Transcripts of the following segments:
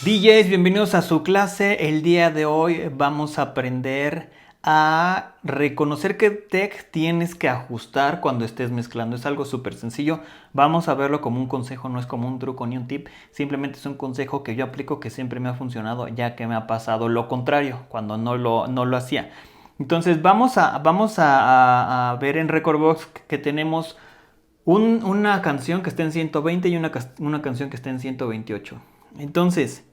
DJs, bienvenidos a su clase. El día de hoy vamos a aprender a reconocer qué deck tienes que ajustar cuando estés mezclando. Es algo súper sencillo. Vamos a verlo como un consejo, no es como un truco ni un tip. Simplemente es un consejo que yo aplico que siempre me ha funcionado, ya que me ha pasado lo contrario cuando no lo hacía. Entonces vamos a ver en Rekordbox que tenemos una canción que está en 120 y una canción que está en 128. Entonces,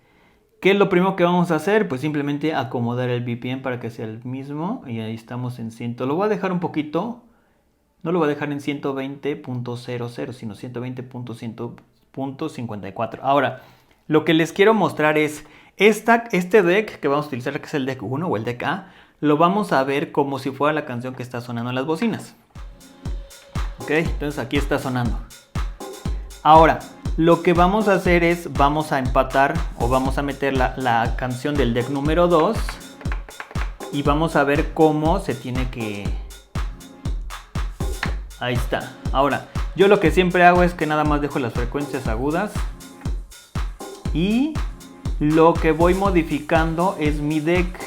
¿qué es lo primero que vamos a hacer? Pues simplemente acomodar el BPM para que sea el mismo. Y ahí estamos en 100. Lo voy a dejar un poquito. No lo voy a dejar en 120.00, sino 120.100.54. Ahora, lo que les quiero mostrar es este deck que vamos a utilizar, que es el deck 1 o el deck A. Lo vamos a ver como si fuera la canción que está sonando en las bocinas. Ok, entonces aquí está sonando. Ahora, lo que vamos a hacer es, vamos a empatar o vamos a meter la canción del deck número 2 y vamos a ver cómo se tiene que... Ahí está. Ahora, yo lo que siempre hago es que nada más dejo las frecuencias agudas y lo que voy modificando es mi deck.